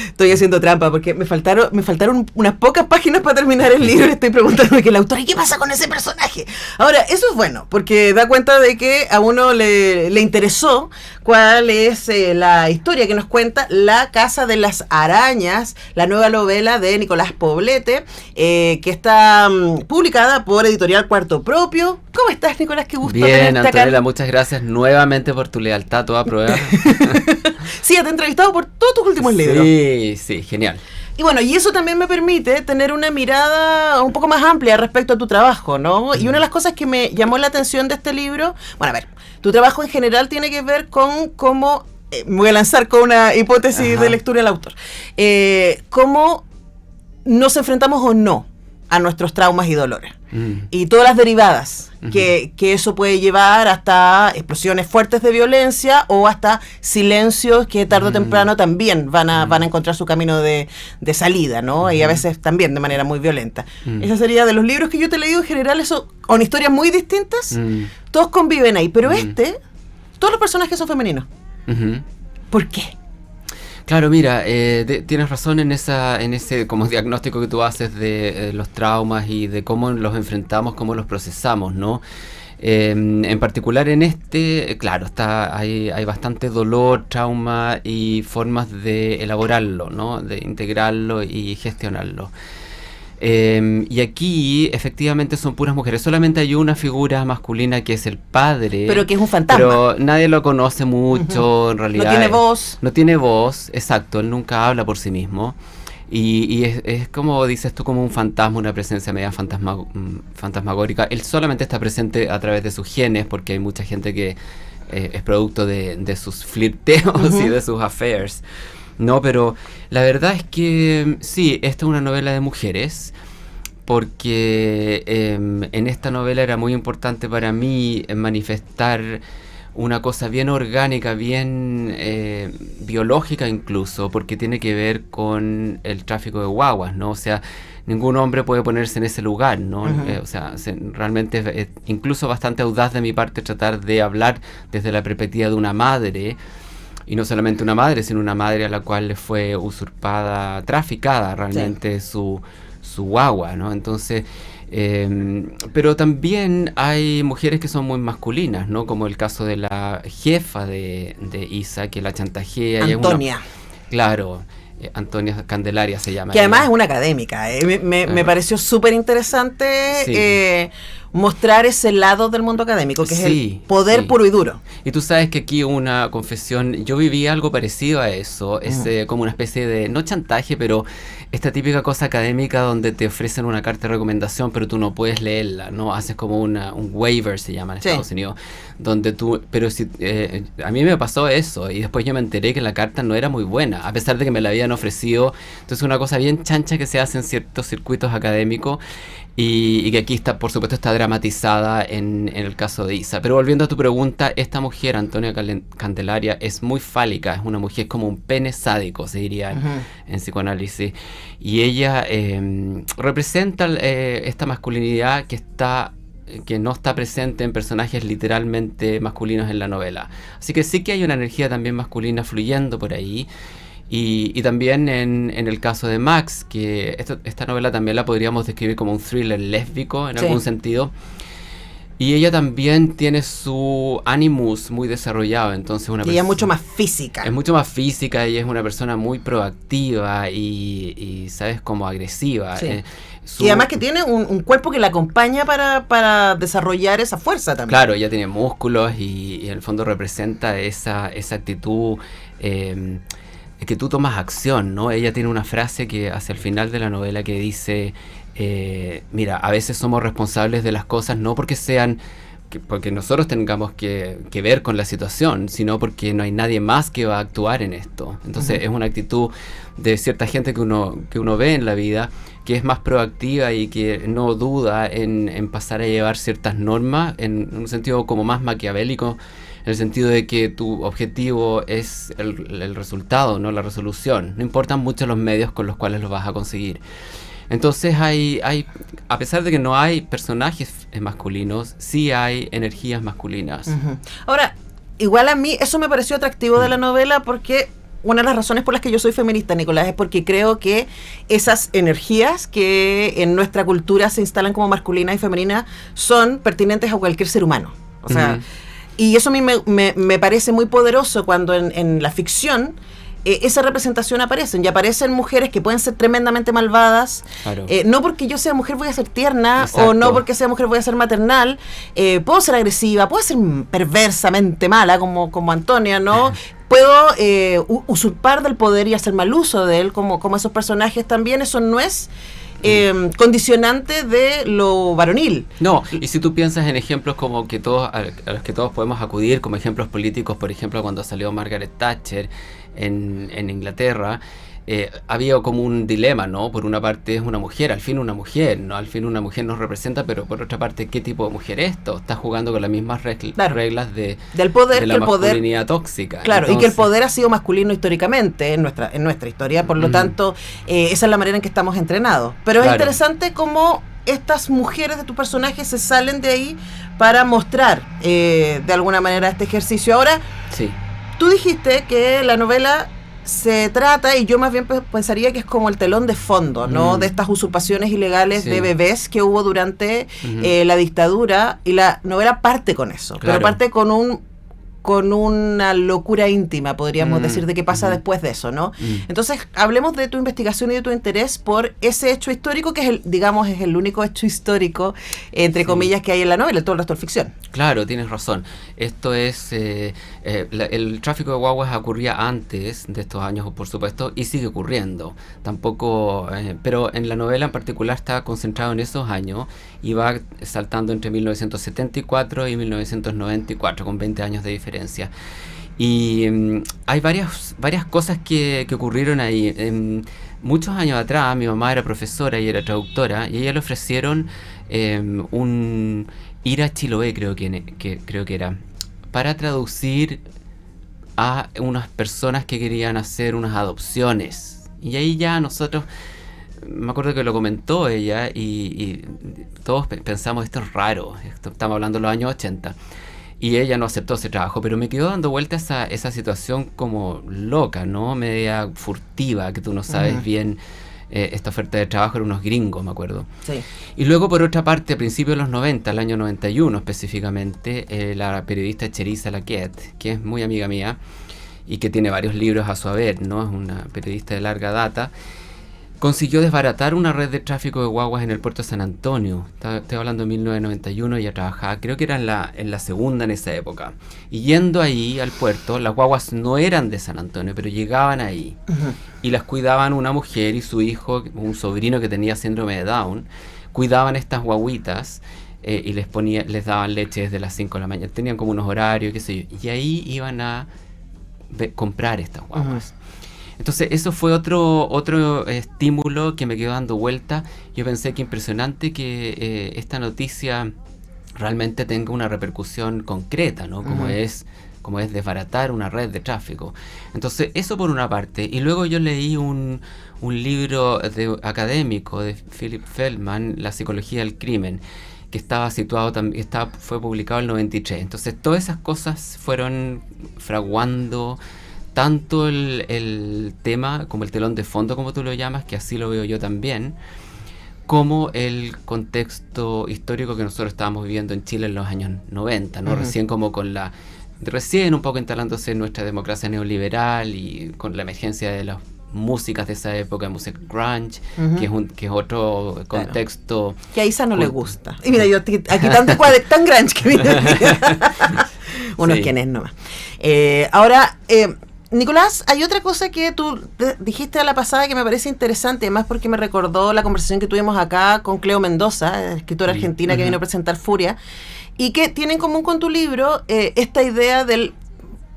Estoy haciendo trampa porque me faltaron unas pocas páginas para terminar el libro. Estoy preguntándome que el autor, ¿y qué pasa con ese personaje? Ahora, eso es bueno, porque da cuenta de que a uno le interesó cuál es la historia que nos cuenta La Casa de las Arañas, la nueva novela de Nicolás Poblete, que está publicada por Editorial Cuarto Propio. ¿Cómo estás, Nicolás? Qué gusto bien, tenerte Antonella, acá. muchas gracias nuevamente por tu lealtad, toda prueba. Sí, te he entrevistado por todos tus últimos libros. Sí, genial. Y bueno, y eso también me permite tener una mirada un poco más amplia respecto a tu trabajo, ¿no? Y una de las cosas que me llamó la atención de este libro, bueno, a ver, tu trabajo en general tiene que ver con cómo, me voy a lanzar con una hipótesis de lectura del autor, cómo nos enfrentamos o no a nuestros traumas y dolores. Y todas las derivadas que eso puede llevar hasta explosiones fuertes de violencia o hasta silencios que tarde o temprano también van a encontrar su camino de salida, ¿no? Y a veces también de manera muy violenta. Esa sería de los libros que yo te he leído en general, eso, con historias muy distintas, todos conviven ahí, pero todos los personajes son femeninos. ¿Por qué? Claro, mira, tienes razón en ese como diagnóstico que tú haces de los traumas y de cómo los enfrentamos, cómo los procesamos, ¿no? En particular en claro, hay bastante dolor, trauma y formas de elaborarlo, ¿no? De integrarlo y gestionarlo. Y aquí efectivamente son puras mujeres, solamente hay una figura masculina que es el padre, pero que es un fantasma, pero nadie lo conoce mucho, en realidad no tiene voz, exacto, él nunca habla por sí mismo y es como dices tú, como un fantasma, una presencia media fantasmagórica. Él solamente está presente a través de sus genes, porque hay mucha gente que es producto de sus flirteos y de sus affairs. No, pero la verdad es que sí, esta es una novela de mujeres, porque en esta novela era muy importante para mí manifestar una cosa bien orgánica, bien biológica incluso, porque tiene que ver con el tráfico de guaguas, ¿no? O sea, ningún hombre puede ponerse en ese lugar, ¿no? O sea, realmente es incluso bastante audaz de mi parte tratar de hablar desde la perspectiva de una madre. Y no solamente una madre, sino una madre a la cual le fue usurpada, traficada realmente su guagua, ¿no? Entonces, pero también hay mujeres que son muy masculinas, ¿no? Como el caso de la jefa de Isa, que la chantajea. Antonia. Claro, Antonia Candelaria se llama. Que además es una académica. Me pareció súper interesante mostrar ese lado del mundo académico, que es el poder puro y duro. Y tú sabes que aquí una confesión, yo viví algo parecido a eso, es como una especie de, no chantaje, pero esta típica cosa académica donde te ofrecen una carta de recomendación, pero tú no puedes leerla, ¿no? Haces como un waiver, se llama en Estados Unidos, donde pero si a mí me pasó eso, y después yo me enteré que la carta no era muy buena, a pesar de que me la habían ofrecido. Entonces una cosa bien chancha que se hace en ciertos circuitos académicos, y que aquí está, por supuesto, está dramatizada en el caso de Isa. Pero volviendo a tu pregunta, esta mujer, Antonia Candelaria, es muy fálica, es una mujer como un pene sádico, se diría en psicoanálisis, y ella representa esta masculinidad que no está presente en personajes literalmente masculinos en la novela. Así que sí que hay una energía también masculina fluyendo por ahí. Y también en el caso de Max, que esta novela también la podríamos describir como un thriller lésbico en algún sentido. Y ella también tiene su animus muy desarrollado, entonces y ella es mucho más física. Es mucho más física, ella es una persona muy proactiva y ¿sabes? Como agresiva. Sí. Y además que tiene un cuerpo que la acompaña para desarrollar esa fuerza también. Claro, ella tiene músculos y en el fondo representa esa actitud que tú tomas acción, ¿no? Ella tiene una frase que hacia el final de la novela que dice, mira, a veces somos responsables de las cosas no porque porque nosotros tengamos que ver con la situación, sino porque no hay nadie más que va a actuar en esto. Entonces es una actitud de cierta gente que uno ve en la vida, que es más proactiva y que no duda en pasar a llevar ciertas normas en un sentido como más maquiavélico, en el sentido de que tu objetivo es el resultado, no la resolución. No importan mucho los medios con los cuales lo vas a conseguir. Entonces a pesar de que no hay personajes masculinos, sí hay energías masculinas. Ahora, igual a mí eso me pareció atractivo de la novela porque una de las razones por las que yo soy feminista, Nicolás, es porque creo que esas energías que en nuestra cultura se instalan como masculinas y femeninas son pertinentes a cualquier ser humano. O sea, y eso a mí me parece muy poderoso cuando en la ficción esa representación aparecen, y aparecen mujeres que pueden ser tremendamente malvadas. Claro. No porque yo sea mujer voy a ser tierna. Exacto. O no porque sea mujer voy a ser maternal. Puedo ser agresiva, puedo ser perversamente mala como Antonia, ¿no? Puedo usurpar del poder y hacer mal uso de él como esos personajes también. Eso no es condicionante de lo varonil. No, y si tú piensas en ejemplos como que a los que todos podemos acudir, como ejemplos políticos, por ejemplo, cuando salió Margaret Thatcher en Inglaterra, había como un dilema, ¿no? Por una parte es una mujer, al fin una mujer, ¿no? Al fin una mujer nos representa, pero por otra parte, ¿qué tipo de mujer es esto? Está jugando con las mismas reglas del poder, de la masculinidad tóxica. Claro, entonces, y que el poder ha sido masculino históricamente en nuestra historia, por lo tanto, esa es la manera en que estamos entrenados. Pero es interesante cómo estas mujeres de tus personajes se salen de ahí para mostrar de alguna manera este ejercicio. Ahora, tú dijiste que la novela se trata, y yo más bien pensaría que es como el telón de fondo, ¿no? De estas usurpaciones ilegales de bebés que hubo durante la dictadura, y la novela parte con eso, pero parte con una locura íntima, podríamos decir, de qué pasa después de eso, ¿no? Entonces, hablemos de tu investigación y de tu interés por ese hecho histórico, que es es el único hecho histórico, entre comillas, que hay en la novela. Todo el resto es ficción. Claro, tienes razón. Esto es... el tráfico de guaguas ocurría antes de estos años, por supuesto, y sigue ocurriendo. Tampoco... pero en la novela en particular está concentrado en esos años, y va saltando entre 1974 y 1994, con 20 años de diferencia. Y hay varias cosas que ocurrieron ahí. Muchos años atrás, mi mamá era profesora y era traductora, y a ella le ofrecieron ir a Chiloé, creo que era, para traducir a unas personas que querían hacer unas adopciones. Y ahí ya nosotros... Me acuerdo que lo comentó ella y todos pensamos, esto es raro, estamos hablando de los años 80, y ella no aceptó ese trabajo, pero me quedó dando vuelta esa situación como loca, ¿no? Media furtiva, que tú no sabes bien. Esta oferta de trabajo era unos gringos, me acuerdo. Sí. Y luego, por otra parte, a principios de los 90, el año 91 específicamente, la periodista Cherisa Laquette, que es muy amiga mía y que tiene varios libros a su haber, ¿no? Es una periodista de larga data, consiguió desbaratar una red de tráfico de guaguas en el puerto de San Antonio. Estoy hablando de 1991, ella trabajaba, creo que era en la segunda en esa época. Y yendo ahí al puerto, las guaguas no eran de San Antonio, pero llegaban ahí. Y las cuidaban una mujer y su hijo, un sobrino que tenía síndrome de Down, cuidaban estas guaguitas y les daban leche desde las 5 de la mañana. Tenían como unos horarios, qué sé yo. Y ahí iban a comprar estas guaguas. Entonces eso fue otro estímulo que me quedó dando vuelta. Yo pensé que impresionante que esta noticia realmente tenga una repercusión concreta, ¿no? Como es desbaratar una red de tráfico. Entonces eso por una parte. Y luego yo leí un libro académico de Philip Feldman, La psicología del crimen, que estaba situado también, fue publicado en el 93. Entonces todas esas cosas fueron fraguando tanto el tema como el telón de fondo, como tú lo llamas, que así lo veo yo también, como el contexto histórico que nosotros estábamos viviendo en Chile en los años 90, ¿no? Recién un poco instalándose nuestra democracia neoliberal y con la emergencia de las músicas de esa época, música grunge, que es otro contexto. Claro. Que a Isa no le gusta. Y mira, yo aquí tan grunge que mira. Unos quienes nomás. Ahora, Nicolás, hay otra cosa que tú dijiste a la pasada que me parece interesante, además porque me recordó la conversación que tuvimos acá con Cleo Mendoza, escritora argentina que vino a presentar Furia, y que tiene en común con tu libro esta idea del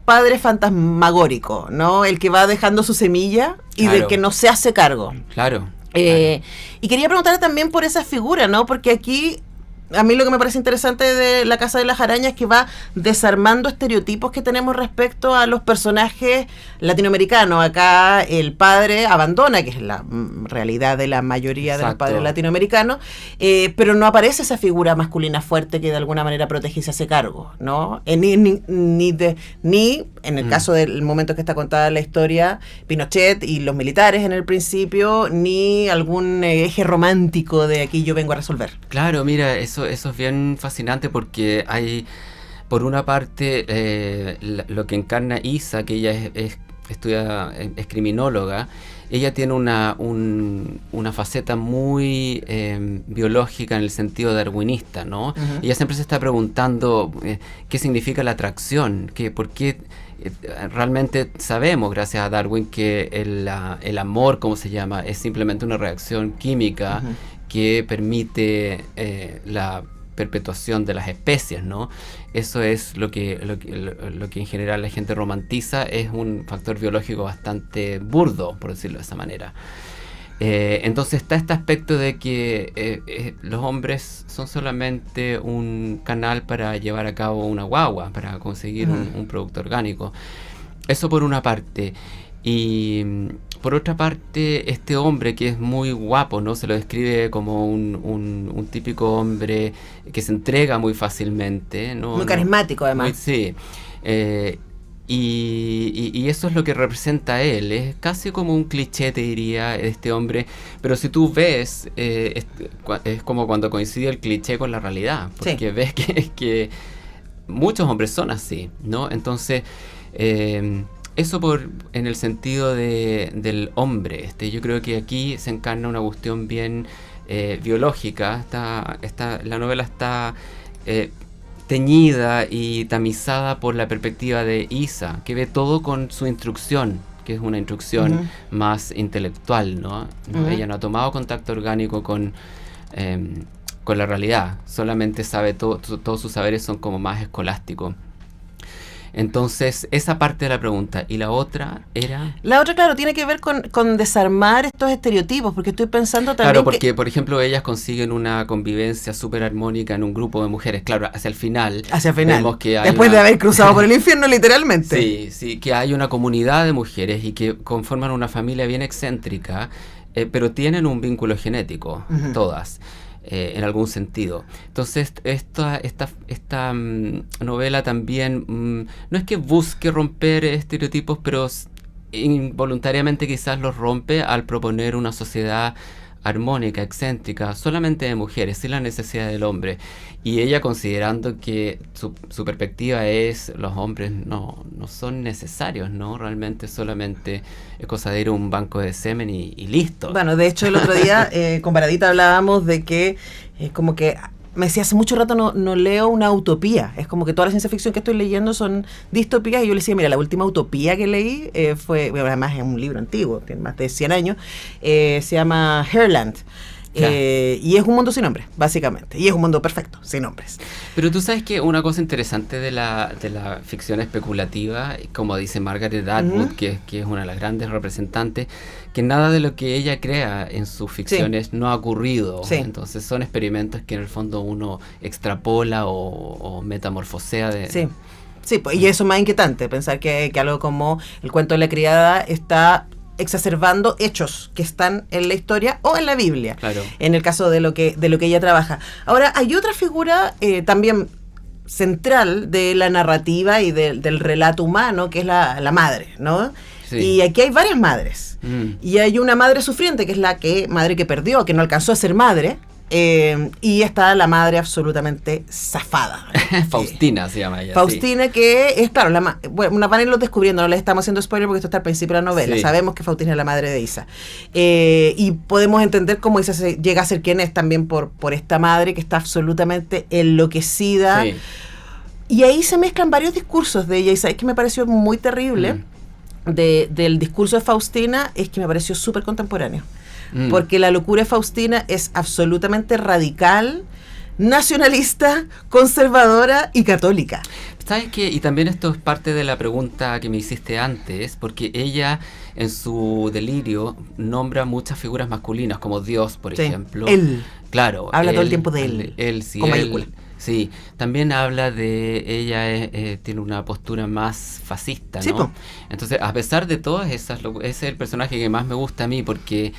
padre fantasmagórico, ¿no? El que va dejando su semilla y del que no se hace cargo. Claro. Y quería preguntar también por esa figura, ¿no? Porque aquí a mí lo que me parece interesante de La Casa de las Arañas es que va desarmando estereotipos que tenemos respecto a los personajes latinoamericanos. Acá el padre abandona, que es la realidad de la mayoría de los padres latinoamericanos, pero no aparece esa figura masculina fuerte que de alguna manera protege y se hace cargo, ¿no? Ni en el caso del momento que está contada la historia, Pinochet y los militares en el principio, ni algún eje romántico de aquí yo vengo a resolver. Claro, mira, eso es bien fascinante porque hay, por una parte, lo que encarna Isa, que ella es criminóloga. Ella tiene una faceta muy biológica en el sentido darwinista, ¿no? Uh-huh. Ella siempre se está preguntando qué significa la atracción, por qué realmente sabemos, gracias a Darwin, que el amor, como se llama, es simplemente una reacción química uh-huh. que permite la perpetuación de las especies, ¿no? Eso es lo que en general la gente romantiza, es un factor biológico bastante burdo, por decirlo de esa manera. Entonces está este aspecto de que los hombres son solamente un canal para llevar a cabo una guagua, para conseguir un producto orgánico. Eso por una parte. Y por otra parte, este hombre que es muy guapo, ¿no? Se lo describe como un típico hombre que se entrega muy fácilmente, ¿no? Muy carismático, además. Sí. Y eso es lo que representa a él. Es casi como un cliché, te diría, este hombre. Pero si tú ves, es como cuando coincide el cliché con la realidad. Porque sí. Ves que muchos hombres son así, ¿no? Entonces... eso en el sentido del hombre. Yo creo que aquí se encarna una cuestión bien biológica. La novela está teñida y tamizada por la perspectiva de Isa, que ve todo con su instrucción, que es una instrucción uh-huh. más intelectual, ¿no? Uh-huh. Ella no ha tomado contacto orgánico con la realidad. Solamente sabe todos sus saberes son como más escolásticos. Entonces, esa parte de la pregunta. ¿Y la otra era? La otra, claro, tiene que ver con desarmar estos estereotipos, porque estoy pensando también claro, porque, por ejemplo, ellas consiguen una convivencia súper armónica en un grupo de mujeres. Claro, hacia el final. Vemos que hay después de haber cruzado por el infierno, literalmente. Sí, que hay una comunidad de mujeres y que conforman una familia bien excéntrica, pero tienen un vínculo genético, uh-huh. todas. En algún sentido. Entonces esta novela también no es que busque romper estereotipos, pero involuntariamente quizás los rompe al proponer una sociedad armónica, excéntrica, solamente de mujeres, sin la necesidad del hombre. Y ella, considerando que su perspectiva es los hombres no son necesarios, ¿no? Realmente solamente es cosa de ir a un banco de semen y listo. Bueno, de hecho el otro día con Baradita hablábamos de que como que me decía, hace mucho rato no leo una utopía. Es como que toda la ciencia ficción que estoy leyendo son distopías. Y yo le decía, mira, la última utopía que leí fue, además es un libro antiguo, tiene más de 100 años, se llama Herland. Y es un mundo sin nombres, básicamente. Y es un mundo perfecto, sin nombres. Pero tú sabes que una cosa interesante de la ficción especulativa, como dice Margaret Atwood, uh-huh. que es una de las grandes representantes, que nada de lo que ella crea en sus ficciones no ha ocurrido. Sí. Entonces son experimentos que en el fondo uno extrapola o metamorfosea de... Sí. Sí, pues, y eso es más inquietante, pensar que algo como el cuento de la criada está exacerbando hechos que están en la historia o en la Biblia, claro. En el caso de lo que ella trabaja. Ahora, hay otra figura también central de la narrativa y del relato humano, que es la madre, ¿no? Sí. Y aquí hay varias madres. Y hay una madre sufriente, que es madre que perdió, que no alcanzó a ser madre. Y está la madre absolutamente zafada. Faustina se llama ella. Faustina, sí. Que es, claro, una van a irlo descubriendo, no les estamos haciendo spoiler porque esto está al principio de la novela. Sí. Sabemos que Faustina es la madre de Isa. Y podemos entender cómo Isa llega a ser quien es también por esta madre que está absolutamente enloquecida. Sí. Y ahí se mezclan varios discursos de ella. Y sabes que me pareció muy terrible del discurso de Faustina, es que me pareció súper contemporáneo. Porque la locura de Faustina es absolutamente radical, nacionalista, conservadora y católica. ¿Sabes qué? Y también esto es parte de la pregunta que me hiciste antes, porque ella en su delirio nombra muchas figuras masculinas, como Dios, por ejemplo. Claro. Habla todo el tiempo de él. Él sí. Con mayúscula. Sí, también habla de ella tiene una postura más fascista, ¿no? Sí, pues. Entonces, a pesar de todas esas, ese es el personaje que más me gusta a mí porque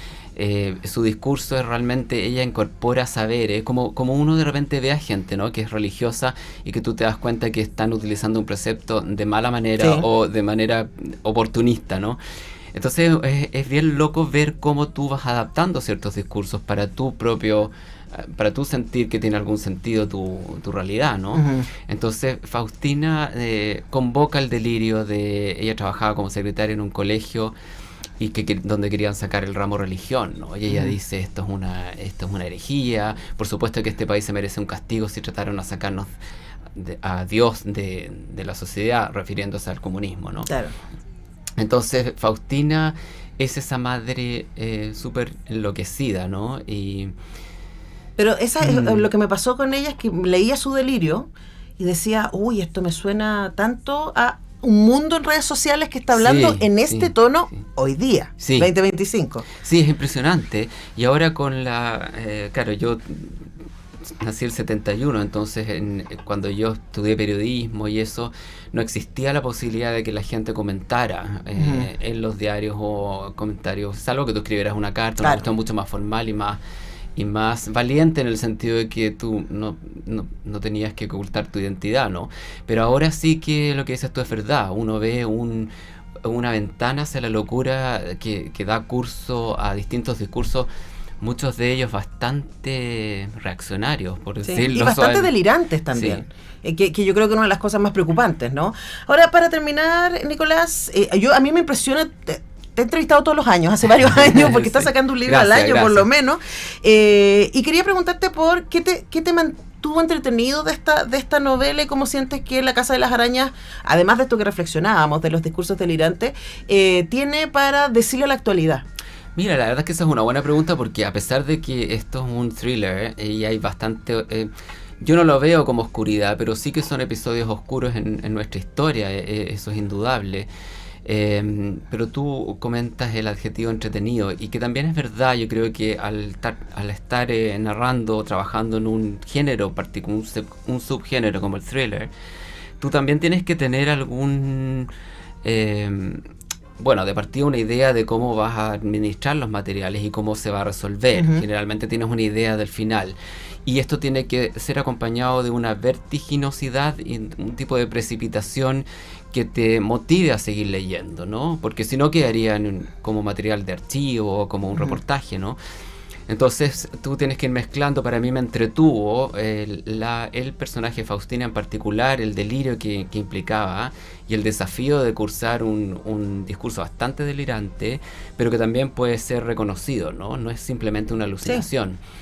su discurso es realmente, ella incorpora saberes, como uno de repente ve a gente, ¿no? Que es religiosa y que tú te das cuenta que están utilizando un precepto de mala manera, sí, o de manera oportunista, ¿no? Entonces es bien loco ver cómo tú vas adaptando ciertos discursos para tu propio, para tú sentir que tiene algún sentido tu realidad, ¿no? Uh-huh. Entonces Faustina convoca el delirio de, ella trabajaba como secretaria en un colegio y donde querían sacar el ramo religión, ¿no? Y ella dice, esto es una herejía, por supuesto que este país se merece un castigo si trataron a sacarnos a Dios de la sociedad, refiriéndose al comunismo, ¿no? Claro. Entonces Faustina es esa madre súper enloquecida, ¿no? Pero lo que me pasó con ella es que leía su delirio y decía, uy, esto me suena tanto a un mundo en redes sociales que está hablando en este tono hoy día, 2025. Sí, es impresionante. Y ahora con claro, yo nací el 71, entonces cuando yo estudié periodismo y eso, no existía la posibilidad de que la gente comentara en los diarios o comentarios, salvo que tú escribieras una carta, claro, una cuestión mucho más formal y más valiente en el sentido de que tú no tenías que ocultar tu identidad, ¿no? Pero ahora sí que lo que dices tú es verdad, uno ve una ventana hacia la locura que da curso a distintos discursos, muchos de ellos bastante reaccionarios, por decirlo. Y bastante delirantes también, que yo creo que es una de las cosas más preocupantes, ¿no? Ahora, para terminar, Nicolás, a mí me impresiona... Te he entrevistado todos los años, hace varios años, porque estás sacando un libro al año, por lo menos. Y quería preguntarte por qué te mantuvo entretenido de esta novela y cómo sientes que La Casa de las Arañas, además de esto que reflexionábamos, de los discursos delirantes, tiene para decirle a la actualidad. Mira, la verdad es que esa es una buena pregunta porque a pesar de que esto es un thriller y hay bastante... yo no lo veo como oscuridad, pero sí que son episodios oscuros en nuestra historia, eso es indudable. Pero tú comentas el adjetivo entretenido y que también es verdad. Yo creo que al estar narrando, trabajando en un género particular, un subgénero como el thriller, tú también tienes que tener algún de partida una idea de cómo vas a administrar los materiales y cómo se va a resolver. Generalmente tienes una idea del final y esto tiene que ser acompañado de una vertiginosidad y un tipo de precipitación que te motive a seguir leyendo, ¿no? Porque si no quedaría como material de archivo o como un reportaje, ¿no? Entonces tú tienes que ir mezclando. Para mí me entretuvo el personaje de Faustina en particular, el delirio que implicaba y el desafío de cursar un discurso bastante delirante, pero que también puede ser reconocido, ¿no? No es simplemente una alucinación. Sí.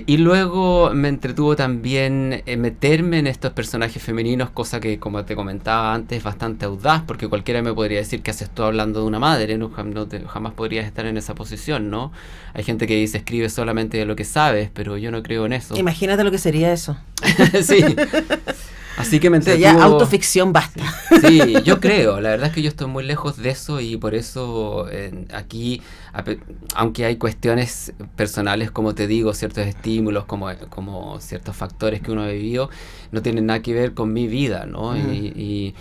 Y luego me entretuvo también meterme en estos personajes femeninos, cosa que, como te comentaba antes, es bastante audaz, porque cualquiera me podría decir que haces tú hablando de una madre, ¿no? Jamás podrías estar en esa posición, ¿no? Hay gente que dice, escribe solamente de lo que sabes, pero yo no creo en eso. Imagínate lo que sería eso. Sí. Así que me entretuvo. Ya autoficción basta. Sí, yo creo. La verdad es que yo estoy muy lejos de eso y por eso aquí, aunque hay cuestiones personales, como te digo, ciertos estímulos, como ciertos factores que uno ha vivido, no tienen nada que ver con mi vida, ¿no? Y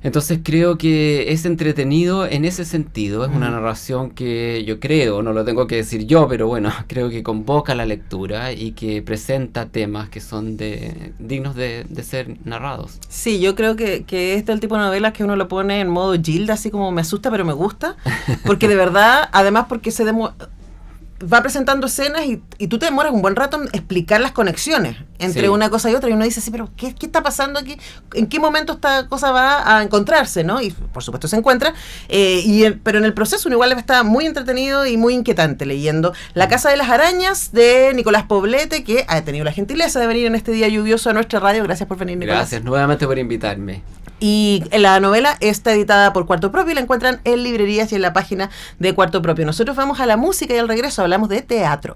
entonces creo que es entretenido en ese sentido. Es una narración que yo creo, no lo tengo que decir yo, pero bueno, creo que convoca la lectura y que presenta temas que son dignos de ser narrados. Sí, yo creo que este es el tipo de novelas que uno lo pone en modo Gilda, así como me asusta pero me gusta, porque de verdad, además porque va presentando escenas y tú te demoras un buen rato en explicar las conexiones entre una cosa y otra, y uno dice, sí, pero ¿qué está pasando aquí? ¿En qué momento esta cosa va a encontrarse, no? Y por supuesto se encuentra, pero en el proceso uno igual está muy entretenido y muy inquietante leyendo La Casa de las Arañas de Nicolás Poblete, que ha tenido la gentileza de venir en este día lluvioso a nuestra radio. Gracias por venir, Nicolás. Gracias nuevamente por invitarme. Y la novela está editada por Cuarto Propio y la encuentran en librerías y en la página de Cuarto Propio. Nosotros vamos a la música y al regreso hablamos de teatro.